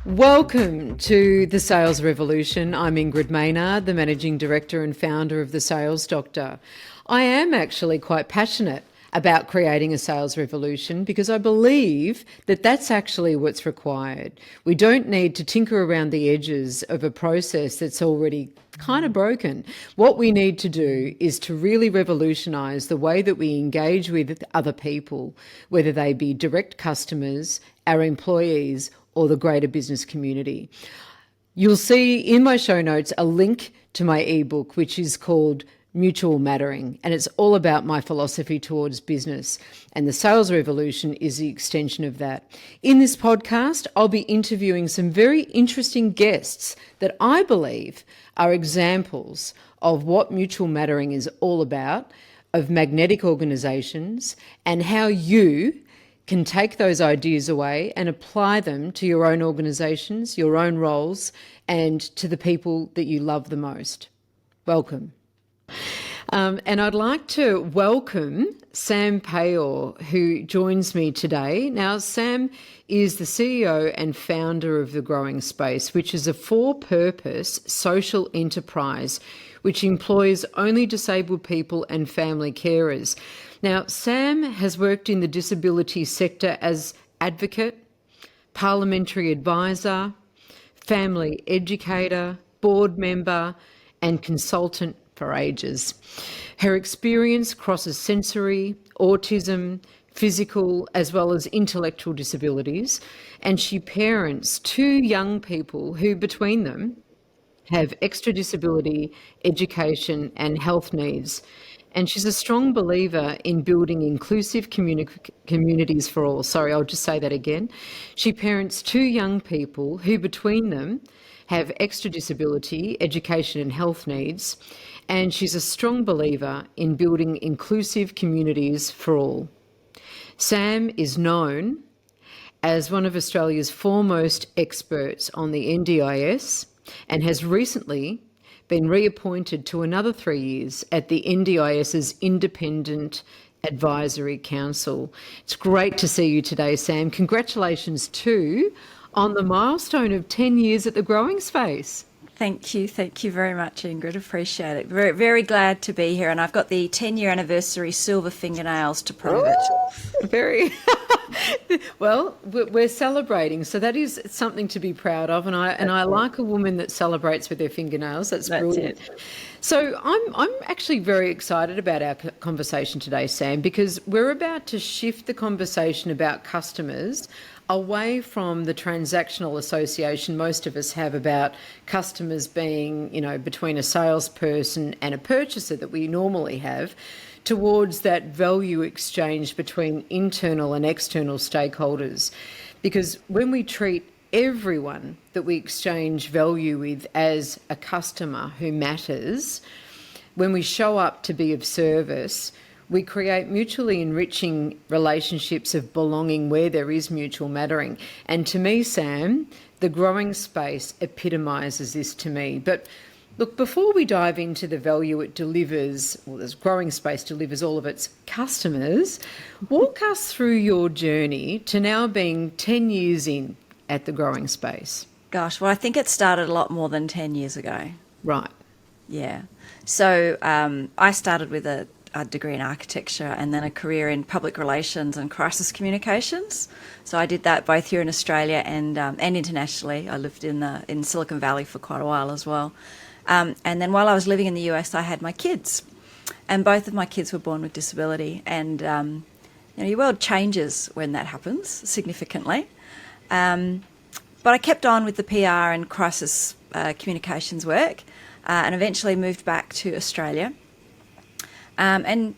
Welcome to the Sales Revolution. I'm Ingrid Maynard, the Managing Director and founder of The Sales Doctor. I am actually quite passionate about creating a sales revolution because I believe that that's actually what's required. We don't need to tinker around the edges of a process that's already kind of broken. What we need to do is to really revolutionise the way that we engage with other people, whether they be direct customers, our employees, or the greater business community. You'll see in my show notes a link to my ebook, which is called Mutual Mattering, and it's all about my philosophy towards business. And the Sales Revolution is the extension of that. In this podcast, I'll be interviewing some very interesting guests that I believe are examples of what mutual mattering is all about, of magnetic organisations, and how you can take those ideas away and apply them to your own organisations, your own roles, and to the people that you love the most. Welcome. And I'd like to welcome Sam Paior, who joins me today. Now, Sam is the CEO and founder of The Growing Space, which is a for-purpose social enterprise which employs only disabled people and family carers. Now, Sam has worked in the disability sector as advocate, parliamentary advisor, family educator, board member, and consultant for ages. Her experience crosses sensory, autism, physical, as well as intellectual disabilities, and she parents two young people who, between them, have extra disability, education, and health needs. And she's a strong believer in building inclusive communities for all. Sorry, I'll just say that again. She parents two young people who, between them, have extra disability, education, and health needs. And she's a strong believer in building inclusive communities for all. Sam is known as one of Australia's foremost experts on the NDIS and has recently been reappointed to another 3 years at the NDIS's Independent Advisory Council. It's great to see you today, Sam. Congratulations too on the milestone of 10 years at the Growing Space. Thank you very much, Ingrid. Appreciate it. Very, very glad to be here, and I've got the 10-year anniversary silver fingernails to prove it. Very well. We're celebrating, so that is something to be proud of. And I like a woman that celebrates with their fingernails. That's brilliant. It. So I'm actually very excited about our conversation today, Sam, because we're about to shift the conversation about customers away from the transactional association most of us have about customers being, between a salesperson and a purchaser that we normally have, towards that value exchange between internal and external stakeholders. Because when we treat everyone that we exchange value with as a customer who matters, when we show up to be of service, we create mutually enriching relationships of belonging where there is mutual mattering. And to me, Sam, the Growing Space epitomises this to me. But look, before we dive into the value it delivers, well, this Growing Space delivers all of its customers, walk us through your journey to now being 10 years in at the Growing Space. Gosh, well, I think it started a lot more than 10 years ago. Right. Yeah. So I started with a degree in architecture and then a career in public relations and crisis communications. So I did that both here in Australia and internationally. I lived in Silicon Valley for quite a while as well. And then while I was living in the US, I had my kids, and both of my kids were born with disability. And your world changes when that happens significantly. But I kept on with the PR and crisis communications work, and eventually moved back to Australia. And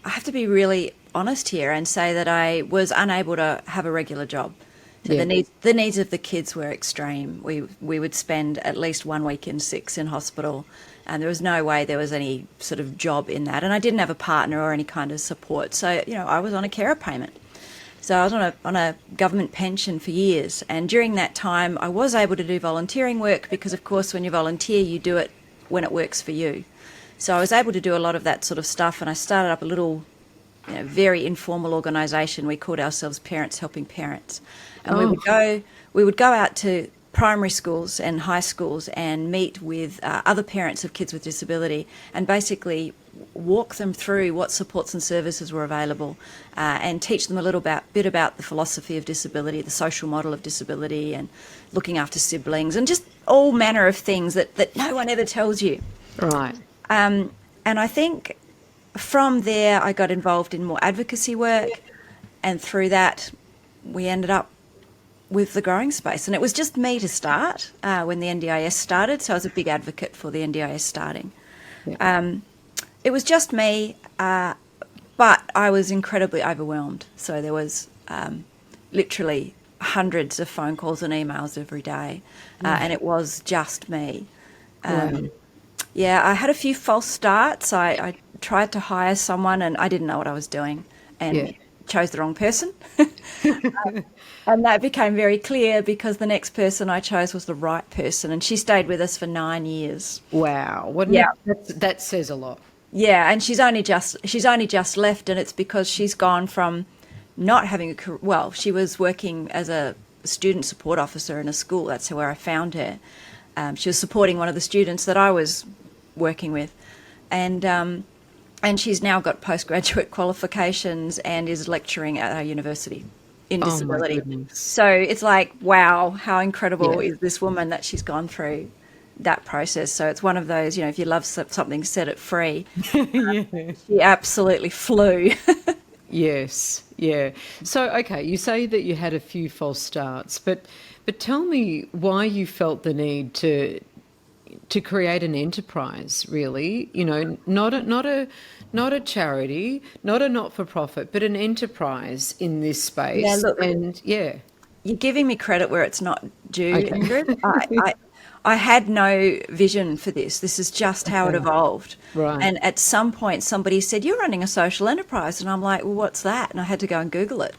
I have to be really honest here and say that I was unable to have a regular job. So the needs of the kids were extreme. We would spend at least 1 week in 6 in hospital, and there was no way there was any sort of job in that. And I didn't have a partner or any kind of support. So, I was on a carer payment. So I was on a government pension for years. And during that time, I was able to do volunteering work because, of course, when you volunteer, you do it when it works for you. So I was able to do a lot of that sort of stuff, and I started up a little very informal organisation. We called ourselves Parents Helping Parents. And we would go out to primary schools and high schools and meet with other parents of kids with disability and basically walk them through what supports and services were available, and teach them a little bit about the philosophy of disability, the social model of disability, and looking after siblings, and just all manner of things that no one ever tells you. Right. And I think from there I got involved in more advocacy work, and through that we ended up with the growing space. And it was just me to start when the NDIS started, so I was a big advocate for the NDIS starting. Yeah. It was just me, but I was incredibly overwhelmed. So there was literally hundreds of phone calls and emails every day, and it was just me. Wow. Yeah, I had a few false starts. I tried to hire someone and I didn't know what I was doing, and Yeah. chose the wrong person. And that became very clear because the next person I chose was the right person, and she stayed with us for 9 years. Wow. Yeah. That says a lot. Yeah, and she's only just left, and it's because she's gone from not having a career. Well, she was working as a student support officer in a school. That's where I found her. She was supporting one of the students that I was working with, and she's now got postgraduate qualifications and is lecturing at our university in Oh, my disability. goodness. So it's like, wow, how incredible Yeah. is this woman that she's gone through that process. So it's one of those, if you love something, set it free. Yeah. She absolutely flew. Yes. Yeah. So, okay, you say that you had a few false starts, but tell me why you felt the need to create an enterprise, really. Not a charity, not a not-for-profit, but an enterprise in this Yeah, space. look, And yeah. you're giving me credit where it's not due, Okay. Ingrid. I had no vision for this. This is just how it Okay. evolved. Right. And at some point, somebody said, "You're running a social enterprise," and I'm like, "Well, what's that?" And I had to go and Google it.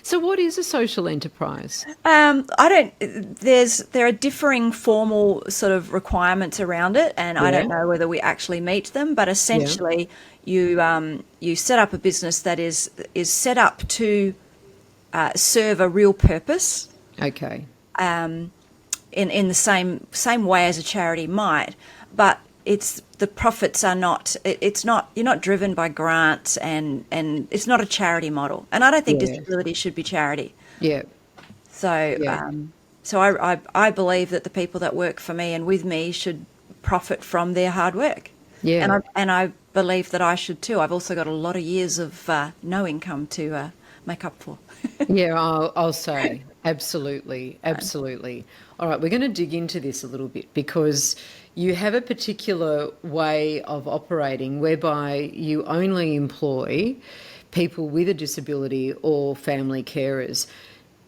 So what is a social enterprise? I don't. There are differing formal sort of requirements around it, and I Yeah. don't know whether we actually meet them. But Yeah. essentially, you set up a business that is set up to serve a real purpose. Okay. In the same way as a charity might, but it's the profits are not. It's not. You're not driven by grants, and it's not a charity model. And I don't think Yeah. disability should be charity. Yeah. So, Yeah. I believe that the people that work for me and with me should profit from their hard work. Yeah. And I believe that I should too. I've also got a lot of years of no income to make up for. Yeah, I'll say absolutely, absolutely. All right, we're going to dig into this a little bit because you have a particular way of operating whereby you only employ people with a disability or family carers.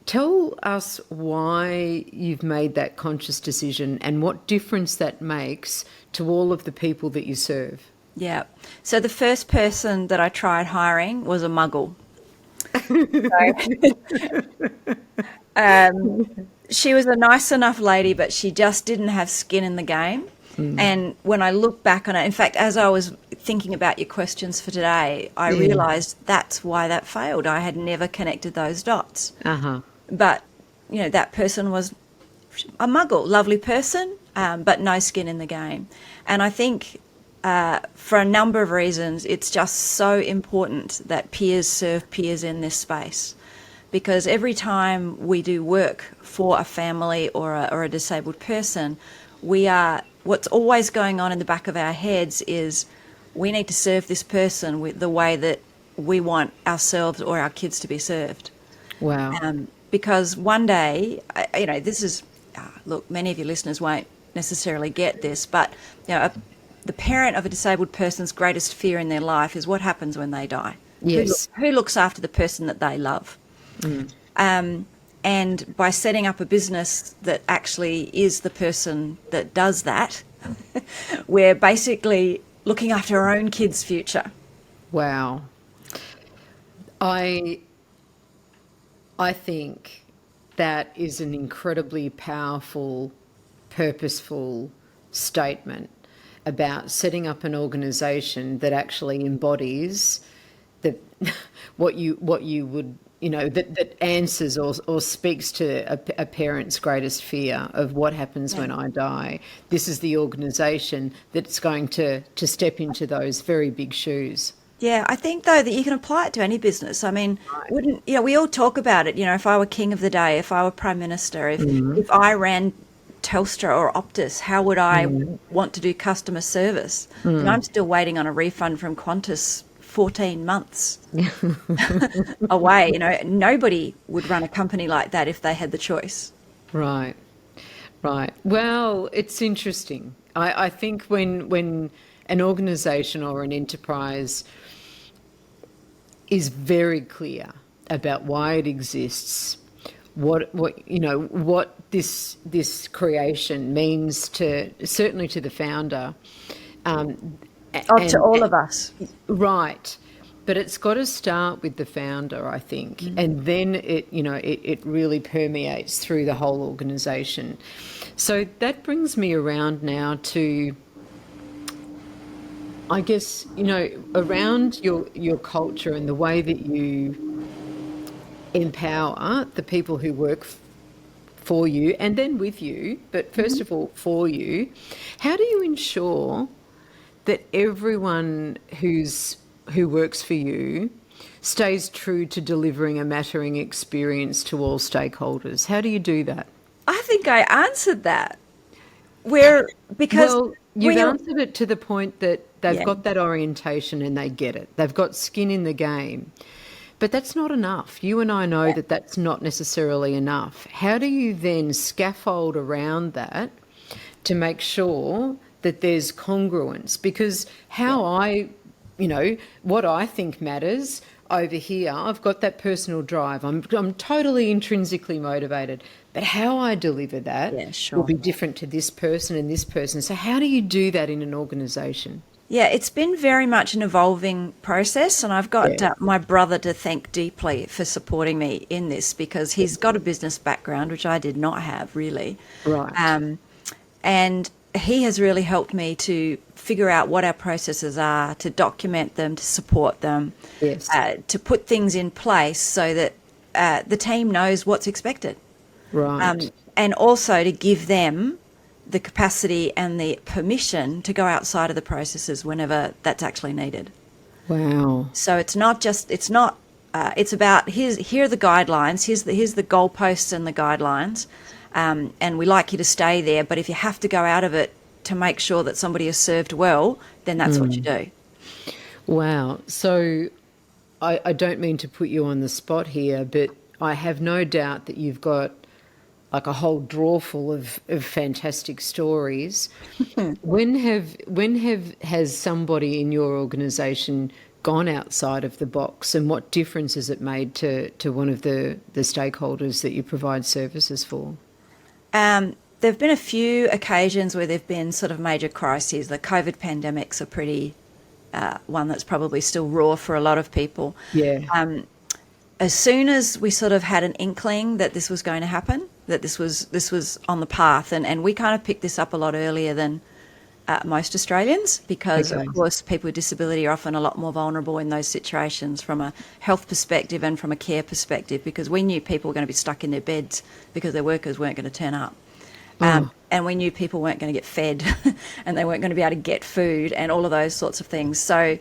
Tell us why you've made that conscious decision and what difference that makes to all of the people that you serve. Yeah. So the first person that I tried hiring was a muggle. She was a nice enough lady, but she just didn't have skin in the game. And when I look back on it, in fact, as I was thinking about your questions for today, I Yeah. realised that's why that failed. I had never connected those dots. Uh-huh. But, that person was a muggle, lovely person, but no skin in the game. And I think for a number of reasons, it's just so important that peers serve peers in this space. Because every time we do work for a family or a disabled person, what's always going on in the back of our heads is we need to serve this person with the way that we want ourselves or our kids to be served. Wow. Because one day, this is, look, many of your listeners won't necessarily get this, but the parent of a disabled person's greatest fear in their life is what happens when they die. Yes. Who looks after the person that they love? And by setting up a business that actually is the person that does that, we're basically looking after our own kids' future. Wow. I think that is an incredibly powerful, purposeful statement about setting up an organisation that actually embodies the what you would that answers or speaks to a parent's greatest fear of what happens when I die. This is the organisation that's going to step into those very big shoes. Yeah, I think though that you can apply it to any business. I mean, Right. wouldn't we all talk about it? If I were king of the day, if I were prime minister, if I ran Telstra or Optus, how would I want to do customer service? I'm still waiting on a refund from Qantas 14 months away. Nobody would run a company like that if they had the choice. Right. Right. Well, it's interesting. I think when an organisation or an enterprise is very clear about why it exists, what this creation means certainly to the founder, To all of us. right. But it's got to start with the founder, I think, and then it really permeates through the whole organisation. So that brings me around now to, I guess, around your culture and the way that you empower the people who work for you and then with you, but first of all for you. How do you ensure that everyone who works for you stays true to delivering a mattering experience to all stakeholders? How do you do that? I think I answered that. Because Well, you've when you're, answered it to the point that they've yeah, got that orientation and they get it. They've got skin in the game. But that's not enough. You and I know that that's not necessarily enough. How do you then scaffold around that to make sure that there's congruence? Because what I think matters over here, I've got that personal drive. I'm totally intrinsically motivated. But how I deliver that yeah, will sure. be different to this person and this person. So how do you do that in an organisation? Yeah, it's been very much an evolving process, and I've got Yeah. my brother to thank deeply for supporting me in this because he's got a business background, which I did not have really. Right. And he has really helped me to figure out what our processes are, to document them, to support them, Yes. to put things in place so that the team knows what's expected. Right. And also to give them the capacity and the permission to go outside of the processes whenever that's actually needed. Wow. So it's about here are the guidelines, here's the goalposts and the guidelines, and we like you to stay there. But if you have to go out of it to make sure that somebody is served well, then that's what you do. Wow. So I don't mean to put you on the spot here, but I have no doubt that you've got like a whole drawer full of fantastic stories. Has somebody in your organisation gone outside of the box, and what difference has it made to one of the stakeholders that you provide services for? There have been a few occasions where there have been sort of major crises. The COVID pandemic's a pretty one that's probably still raw for a lot of people. Yeah. As soon as we sort of had an inkling that this was going to happen, that this was on the path, and we kind of picked this up a lot earlier than most Australians because, Okay. of course, people with disability are often a lot more vulnerable in those situations from a health perspective and from a care perspective, because we knew people were going to be stuck in their beds because their workers weren't going to turn up. And we knew people weren't going to get fed and they weren't going to be able to get food and all of those sorts of things. So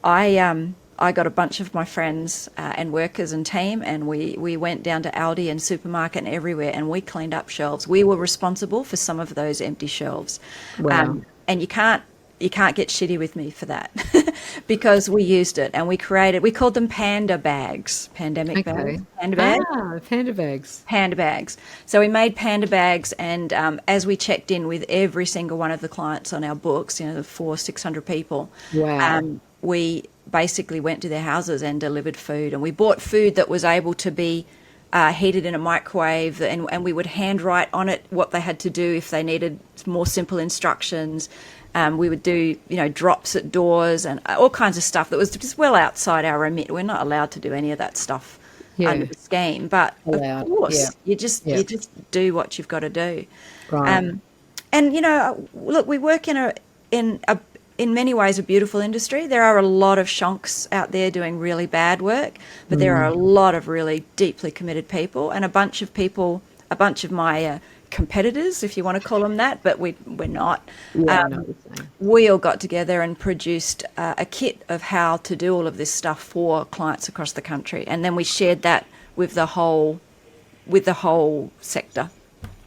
I got a bunch of my friends and workers and team, and we went down to Aldi and supermarket and everywhere, and we cleaned up shelves. We were responsible for some of those empty shelves. Wow. And you can't get shitty with me for that because we used it and we called them panda bags, pandemic bags, panda bags. Panda bags. Panda bags. So we made panda bags, and as we checked in with every single one of the clients on our books, the 400-600 people, Wow. we basically went to their houses and delivered food, and we bought food that was able to be heated in a microwave, and we would handwrite on it what they had to do if they needed more simple instructions. We would do, drops at doors and all kinds of stuff that was just well outside our remit. We're not allowed to do any of that stuff under the scheme, but Allowed. of course, Yeah. you just do what you've got to do. Right. And look, we work in a in many ways a beautiful industry. There are a lot of shonks out there doing really bad work, but there are a lot of really deeply committed people, and a bunch of my competitors, if you want to call them that, but we're not. Yeah, I know what you're saying. We all got together and produced a kit of how to do all of this stuff for clients across the country, and then we shared that with the whole sector,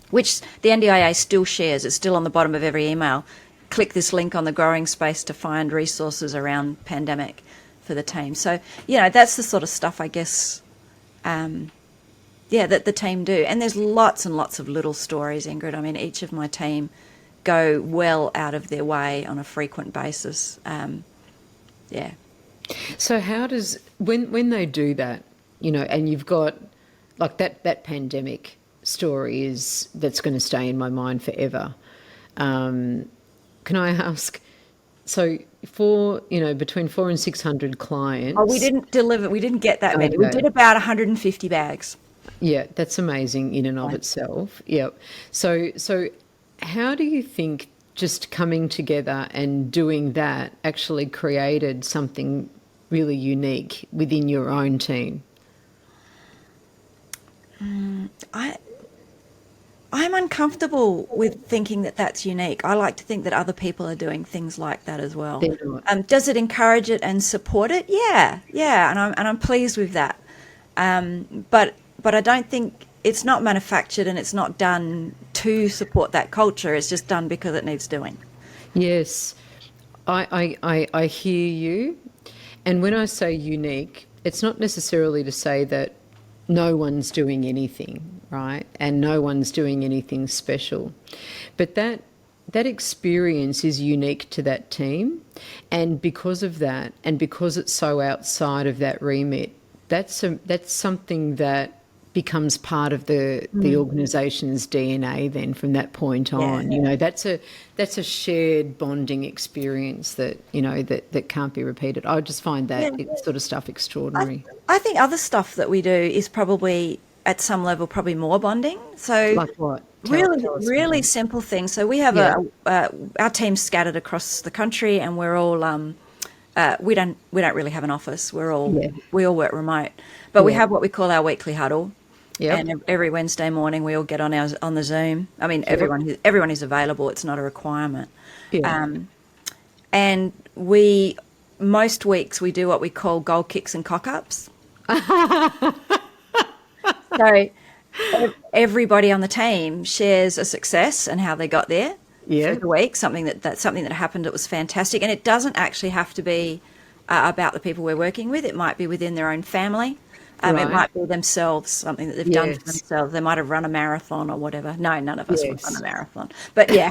which the NDIA still shares. It's still on the bottom of every email. Click this link on the growing space to find resources around pandemic for the team. So, that's the sort of stuff, I guess, that the team do. And there's lots and lots of little stories, Ingrid. I mean, each of my team go well out of their way on a frequent basis. So how does, when they do that, and you've got, like, that pandemic story that's going to stay in my mind forever. Can I ask, so for, between 400 and 600 clients... Oh, we didn't get that many. We did about 150 bags. Yeah, that's amazing in and of itself. Yep. So how do you think just coming together and doing that actually created something really unique within your own team? I'm uncomfortable with thinking that that's unique. I like to think that other people are doing things like that as well. Does it encourage it and support it? Yeah, and I'm pleased with that. But I don't think it's not manufactured, and it's not done to support that culture. It's just done because it needs doing. Yes, I hear you. And when I say unique, it's not necessarily to say that no one's doing anything, right? And no one's doing anything special. But that experience is unique to that team. And because of that, and because it's so outside of that remit, that's something that becomes part of the organisation's DNA then from that point on. That's a shared bonding experience that that can't be repeated. I just find that sort of stuff extraordinary. I think other stuff that we do is probably at some level probably more bonding. So like what? Really simple things. So we have our team's scattered across the country, and we're all we don't really have an office. We all work remote, but we have what we call our weekly huddle. Yep. And every Wednesday morning we all get on the Zoom. I mean, everyone is available. It's not a requirement. Yeah. And most weeks we do what we call goal kicks and cock ups. So everybody on the team shares a success and how they got there through the week. Something that happened that was fantastic, and it doesn't actually have to be about the people we're working with. It might be within their own family. It might be themselves, something that they've done for themselves. They might have run a marathon or whatever. No, none of us would run a marathon. But yeah.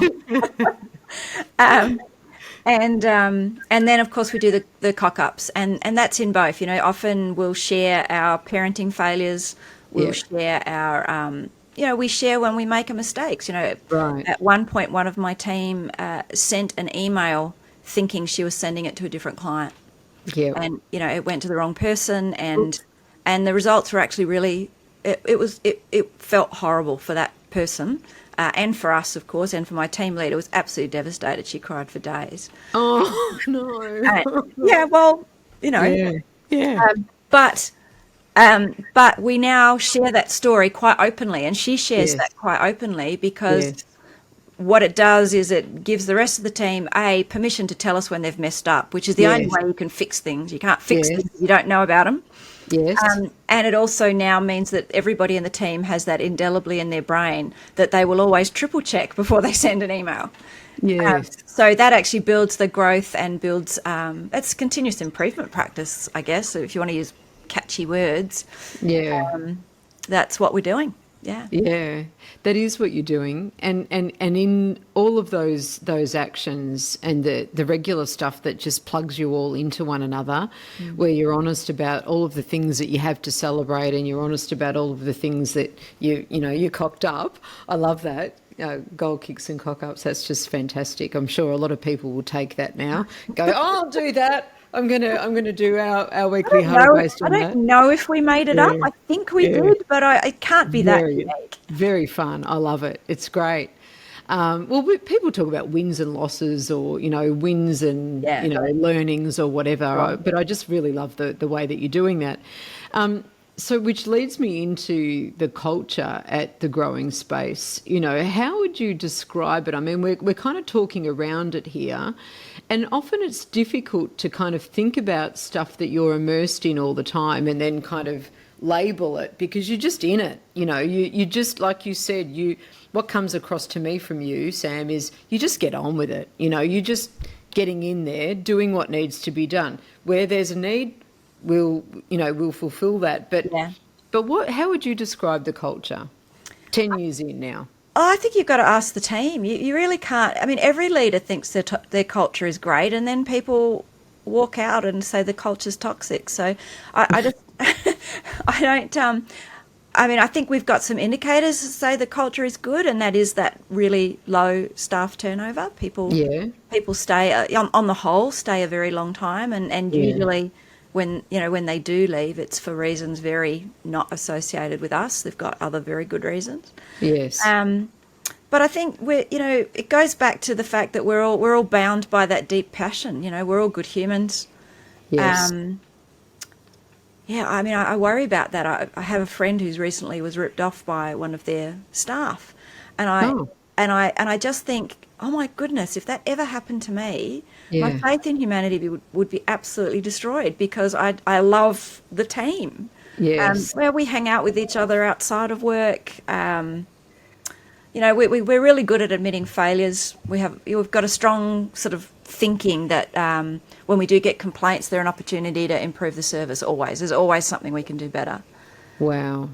And then, of course, we do the cock-ups. And that's in both. Often we'll share our parenting failures. We'll share our, we share when we make a mistake. At one point, one of my team sent an email thinking she was sending it to a different client. Yeah. And, it went to the wrong person, and the results were actually really, it felt horrible for that person and for us, of course, and for my team leader. Was absolutely devastated. She cried for days. Oh, no. But we now share that story quite openly, and she shares that quite openly because what it does is it gives the rest of the team permission to tell us when they've messed up, which is the only way you can fix things. You can't fix things if you don't know about them. Yes. And it also now means that everybody in the team has that indelibly in their brain that they will always triple check before they send an email. Yes. So that actually builds the growth and builds, it's continuous improvement practice, I guess, if you want to use catchy words. Yeah. That's what we're doing. Yeah. Yeah, that is what you're doing. And in all of those actions and the regular stuff that just plugs you all into one another, where you're honest about all of the things that you have to celebrate, and you're honest about all of the things that you cocked up. I love that. Goal kicks and cock-ups, that's just fantastic. I'm sure a lot of people will take that now. Go, I'll do that. I'm gonna do our weekly huddle based on that. I don't know if we made it up. I think we did, but it can't be that unique. Very fun. I love it. It's great. People talk about wins and losses, or wins and Yeah. learnings or whatever. Right. But I just really love the way that you're doing that. So, which leads me into the culture at the growing space. How would you describe it? I mean, we're kind of talking around it here, and often it's difficult to kind of think about stuff that you're immersed in all the time and then kind of label it, because you're just in it. You just, like you said, what comes across to me from you, Sam, is you just get on with it. You're just getting in there, doing what needs to be done. Where there's a need, we'll fulfill that. But Yeah. how would you describe the culture 10 years in now? Oh, I think you've got to ask the team. You really can't. I mean, every leader thinks their culture is great, and then people walk out and say the culture's toxic. So I just, I don't. I mean, I think we've got some indicators to say the culture is good, and that is that really low staff turnover. People stay, on the whole, stay a very long time, and usually when they do leave, it's for reasons very not associated with us. They've got other very good reasons. Yes. But I think it goes back to the fact that we're all bound by that deep passion. We're all good humans. Yes. Yeah, I mean, I worry about that. I have a friend who's recently was ripped off by one of their staff, and I just think, oh my goodness, if that ever happened to me, my faith in humanity would be absolutely destroyed, because I love the team. Yes. Where we hang out with each other outside of work. We're really good at admitting failures. We've got a strong sort of thinking that when we do get complaints, they're an opportunity to improve the service. There's always something we can do better. Wow.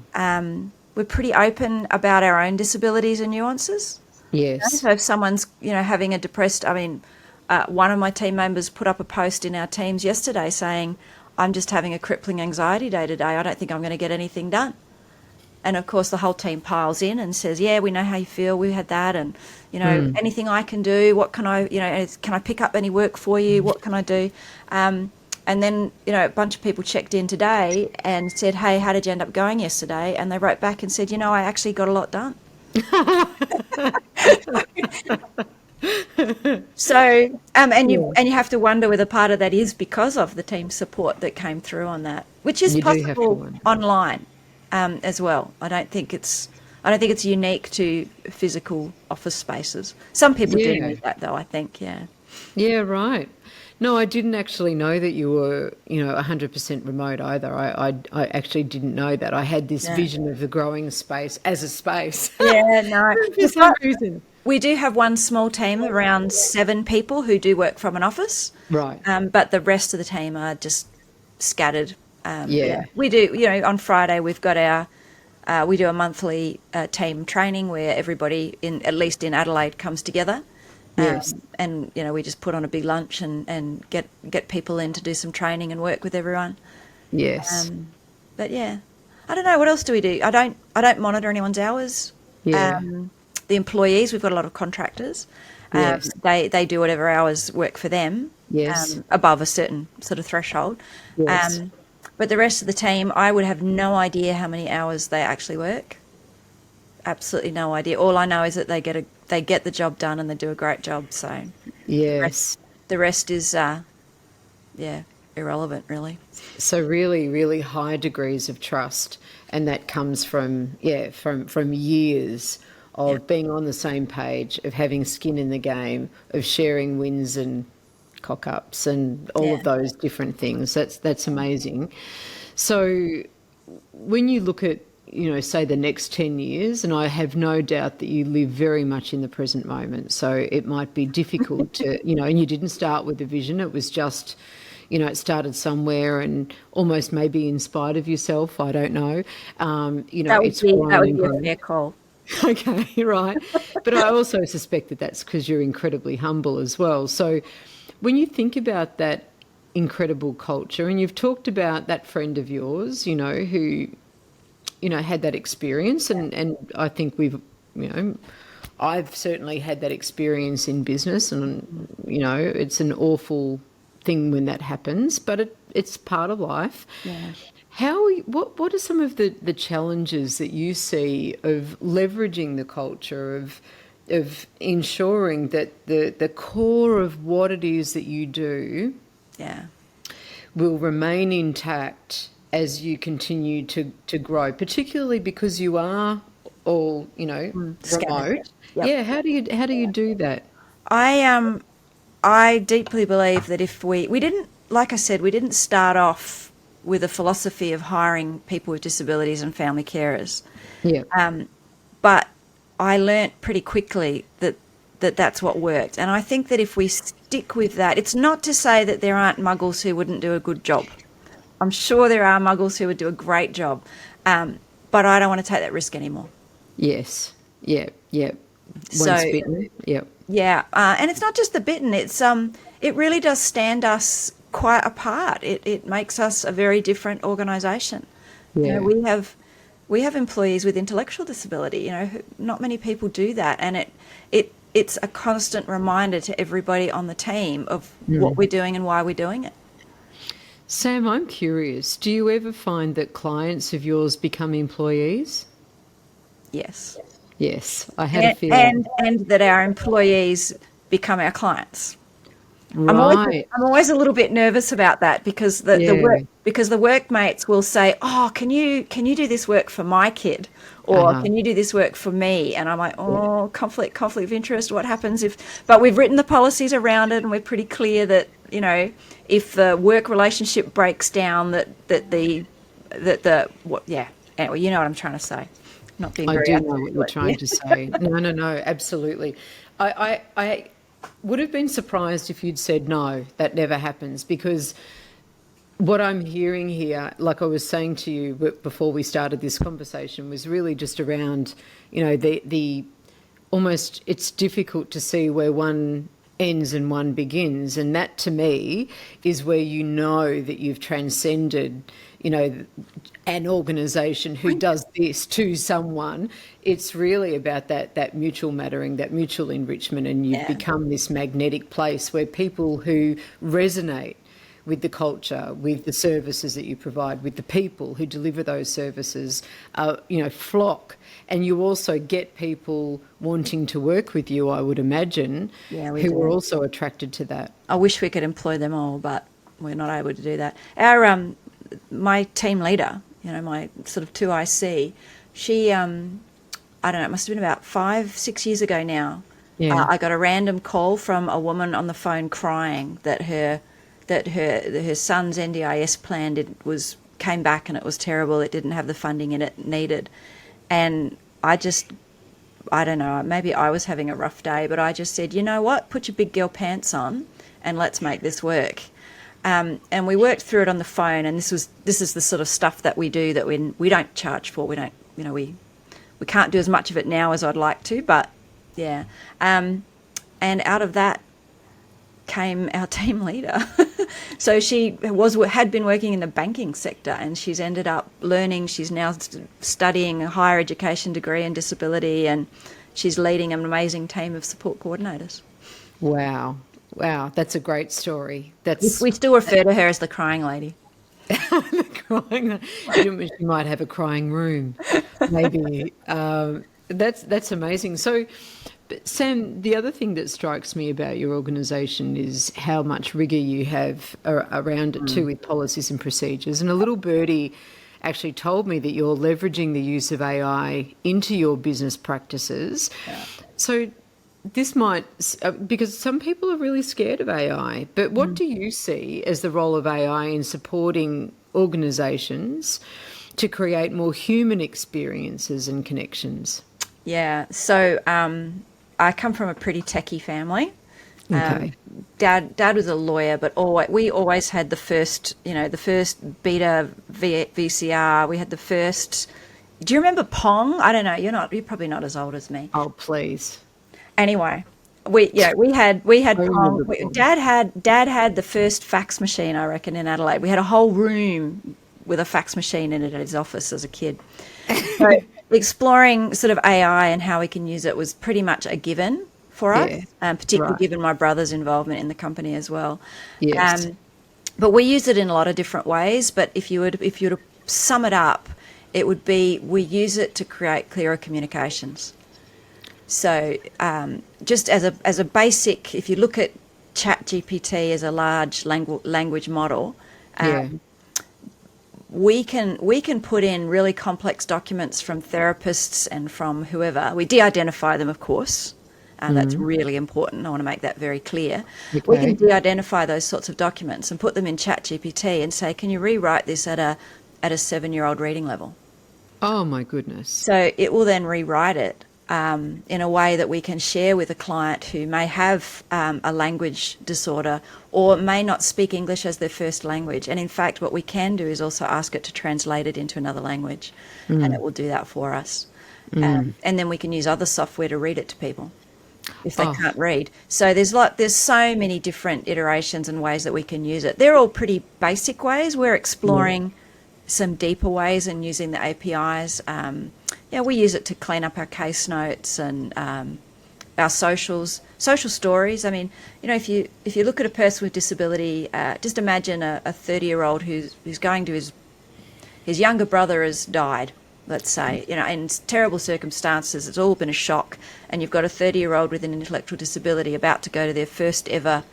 We're pretty open about our own disabilities and nuances. Yes. So if someone's having a depressed, one of my team members put up a post in our teams yesterday saying, "I'm just having a crippling anxiety day today. I don't think I'm going to get anything done." And of course, the whole team piles in and says, "Yeah, we know how you feel. We had that, and anything I can do. What can I, can I pick up any work for you? What can I do?" And then a bunch of people checked in today and said, "Hey, how did you end up going yesterday?" And they wrote back and said, "I actually got a lot done." So, and you have to wonder whether part of that is because of the team support that came through on that, which is possible online. As well. I don't think it's unique to physical office spaces. Some people do need that, though, I think. Yeah, right. No, I didn't actually know that you were 100% remote either. I actually didn't know that. I had this vision of the growing space as a space. No. For some reason. We do have one small team, around 7 people, who do work from an office. Right. But the rest of the team are just scattered. We do, on Friday we've got we do a monthly team training where everybody, at least in Adelaide, comes together. Yes. And, we just put on a big lunch and get people in to do some training and work with everyone. Yes. But I don't know, what else do we do? I don't monitor anyone's hours. Yeah. The employees, we've got a lot of contractors. Yes. They do whatever hours work for them. Yes. Above a certain sort of threshold. Yes. But the rest of the team, I would have no idea how many hours they actually work. Absolutely no idea. All I know is that they get the job done and they do a great job. So yes, the rest is irrelevant, really. So really, really high degrees of trust, and that comes from years of being on the same page, of having skin in the game, of sharing wins and cock-ups and all of those different things. That's amazing. So when you look at, say the next 10 years, and I have no doubt that you live very much in the present moment, so it might be difficult to, and you didn't start with a vision, it was just, it started somewhere and almost maybe in spite of yourself, I don't know. That would be a fair call. Okay, right. But I also suspect that that's because you're incredibly humble as well. So when you think about that incredible culture, and you've talked about that friend of yours, who, had that experience, and I think I've certainly had that experience in business, and, it's an awful thing when that happens, but it's part of life. Yeah. What are some of the challenges that you see of leveraging the culture of of ensuring that the core of what it is that you do Yeah. will remain intact as you continue to grow, particularly because you are all, Scattered. remote. Yep. Yeah, how do you do that? I I deeply believe that if we didn't, like I said, we didn't start off with a philosophy of hiring people with disabilities and family carers. Yeah. But I learnt pretty quickly that that's what worked. And I think that if we stick with that, it's not to say that there aren't muggles who wouldn't do a good job. I'm sure there are muggles who would do a great job. But I don't want to take that risk anymore. Yes. Yeah. Yeah. Once So bitten. Yep. yeah, and it's not just the bitten. It really does stand us quite apart. It makes us a very different organisation. You know, Yeah. we have employees with intellectual disability. You know, not many people do that, and it's a constant reminder to everybody on the team of what we're doing and why we're doing it. Sam, I'm curious. Do you ever find that clients of yours become employees? Yes, Yes, I had a and feeling. and that our employees become our clients. Right. I'm always a little bit nervous about that because Yeah. the workmates will say, "Oh, can you do this work for my kid?" Or Uh-huh. "Can you do this work for me?" And I'm like, "Oh, conflict of interest. What happens if?" But we've written the policies around it, and we're pretty clear that, you know, if the work relationship breaks down, that the what, yeah. Anyway, you know what I'm trying to say. Not being I very do know what you're articulate. Yeah. trying to say. No, no, no, absolutely. I would have been surprised if you'd said no, that never happens, because what I'm hearing here, like I was saying to you before we started this conversation, was really just around, the almost, it's difficult to see where one ends and one begins. And that to me is where you know that you've transcended, an organisation who does this to someone. It's really about that mutual mattering, that mutual enrichment, and you've Yeah. become this magnetic place where people who resonate with the culture, with the services that you provide, with the people who deliver those services, flock. And you also get people wanting to work with you, I would imagine, Yeah, we who are do. also attracted to that. I wish we could employ them all, but we're not able to do that. My team leader, you know, my sort of 2IC, she, I don't know, it must have been about 5, 6 years ago now. Yeah. I got a random call from a woman on the phone crying that her son's NDIS plan came back and it was terrible. It didn't have the funding it needed, and I don't know, maybe I was having a rough day, but I just said, you know what, put your big girl pants on and let's make this work. And we worked through it on the phone, and this is the sort of stuff that we do that we don't charge for. We don't, we can't do as much of it now as I'd like to, but yeah. And out of that came our team leader. So she had been working in the banking sector, and she's ended up learning. She's now studying a higher education degree in disability, and she's leading an amazing team of support coordinators. Wow. Wow. That's a great story. We still refer to her as the crying lady. Crying. She might have a crying room, maybe. That's amazing. So, but Sam, the other thing that strikes me about your organisation is how much rigour you have around it too, with policies and procedures. And a little birdie actually told me that you're leveraging the use of AI into your business practices. Yeah. So this might, because some people are really scared of AI, but what do you see as the role of AI in supporting organisations to create more human experiences and connections? Yeah. So I come from a pretty techie family. Okay. Dad was a lawyer, but we always had the first beta VCR. We had the first. Do you remember Pong? I don't know. You're probably not as old as me. Oh, please. Anyway, we had I Pong. remember Pong. Dad had the first fax machine, I reckon, in Adelaide. We had a whole room with a fax machine in it at his office as a kid. So exploring sort of AI and how we can use it was pretty much a given for us, Yeah. particularly Right. given my brother's involvement in the company as well. Yes. But we use it in a lot of different ways. But if you were to sum it up, it would be we use it to create clearer communications. So just as a basic, if you look at ChatGPT as a large language model, Yeah. we can put in really complex documents from therapists and from whoever. We de-identify them, of course. That's really important. I want to make that very clear. We can Okay. de-identify those sorts of documents and put them in ChatGPT and say, can you rewrite this at a 7-year-old reading level? Oh my goodness. So it will then rewrite it in a way that we can share with a client who may have a language disorder or may not speak English as their first language. And in fact, what we can do is also ask it to translate it into another language, and it will do that for us. And then we can use other software to read it to people if they Oh, can't read. So there's so many different iterations and ways that we can use it. They're all pretty basic ways. We're yeah. exploring some deeper ways and using the APIs. Yeah, we use it to clean up our case notes and our social stories. I mean, if you look at a person with disability, just imagine a 30-year-old who's going to his younger brother has died, let's say, in terrible circumstances. It's all been a shock, and you've got a 30-year-old with an intellectual disability about to go to their first ever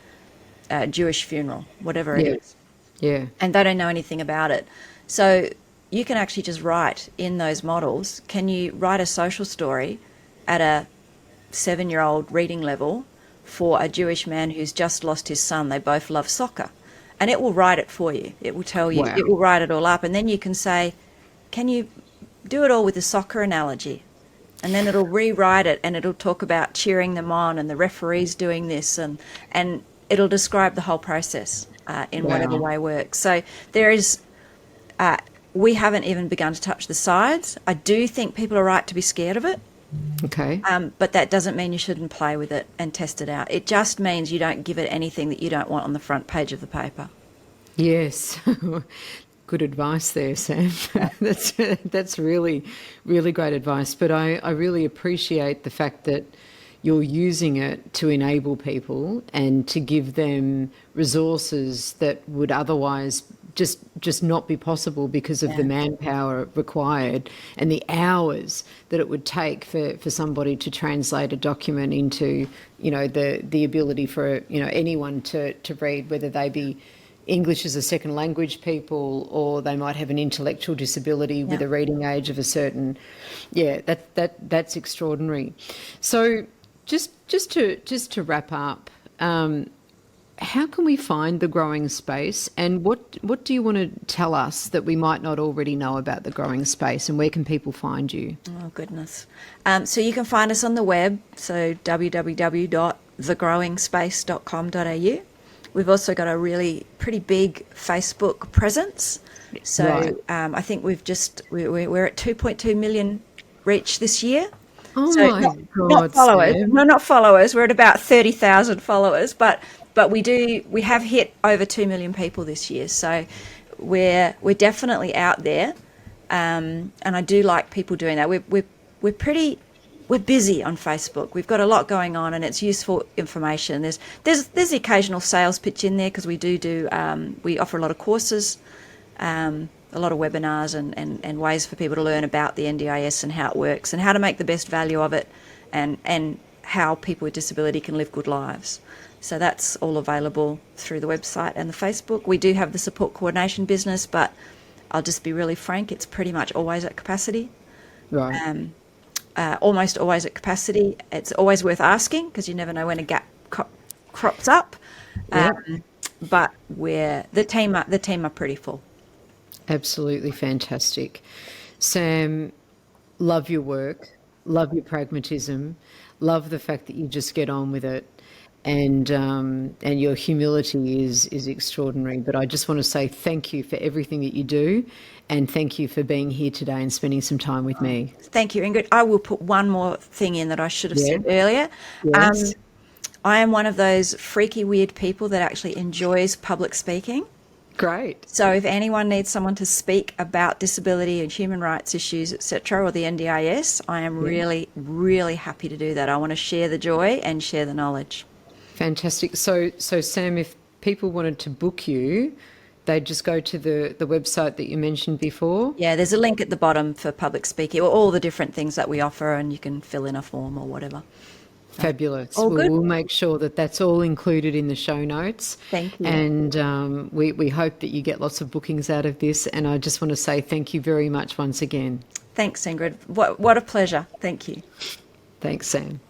Jewish funeral, whatever it Yeah. is, Yeah. and they don't know anything about it. So you can actually just write in those models, can you write a social story at a 7-year-old reading level for a Jewish man who's just lost his son? They both love soccer. And it will write it for you. It will tell you, it Wow. will write it all up. And then you can say, can you do it all with a soccer analogy? And then it'll rewrite it and it'll talk about cheering them on and the referees doing this, and it'll describe the whole process in whatever Wow. way works. So there is we haven't even begun to touch the sides. I do think people are right to be scared of it, Okay. but that doesn't mean you shouldn't play with it and test it out. It just means you don't give it anything that you don't want on the front page of the paper. Yes. Good advice there, Sam. That's really, really great advice. But I really appreciate the fact that you're using it to enable people and to give them resources that would otherwise just not be possible because of the Yeah. manpower required and the hours that it would take for somebody to translate a document into, the ability for, anyone to read, whether they be English as a second language people, or they might have an intellectual disability with Yeah. a reading age of a certain, yeah, that's extraordinary. So just to wrap up, how can we find the growing space, and what do you want to tell us that we might not already know about the growing space, and where can people find you? Oh, goodness. So you can find us on the web, so www.thegrowingspace.com.au. We've also got a really pretty big Facebook presence. Right. So I think we're at 2.2 million reach this year. Oh So my not God, followers, Sam. no, not followers. We're at about 30,000 followers, but we have hit over 2 million people this year. So we're definitely out there, and I do like people doing that. We're busy on Facebook. We've got a lot going on, and it's useful information. There's the occasional sales pitch in there because we offer a lot of courses, a lot of webinars and ways for people to learn about the NDIS and how it works and how to make the best value of it, and how people with disability can live good lives. So that's all available through the website and the Facebook. We do have the support coordination business, but I'll just be really frank, it's pretty much always at capacity. Right. Almost always at capacity. It's always worth asking because you never know when a gap crops up. Yep. But the team are pretty full. Absolutely fantastic. Sam, love your work, love your pragmatism, love the fact that you just get on with it, and your humility is extraordinary. But I just want to say thank you for everything that you do, and thank you for being here today and spending some time with me. Thank you, Ingrid. I will put one more thing in that I should have Yeah. said earlier. Yes. I am one of those freaky, weird people that actually enjoys public speaking. Great. So if anyone needs someone to speak about disability and human rights issues, etc., or the NDIS, I am Yeah. really, really happy to do that. I want to share the joy and share the knowledge. Fantastic. So Sam, if people wanted to book you, They just go to the website that you mentioned before? Yeah, there's a link at the bottom for public speaking, or all the different things that we offer, and you can fill in a form or whatever. Fabulous. All good. We'll make sure that that's all included in the show notes. Thank you. And we hope that you get lots of bookings out of this. And I just want to say thank you very much once again. Thanks, Ingrid. What a pleasure. Thank you. Thanks, Sam.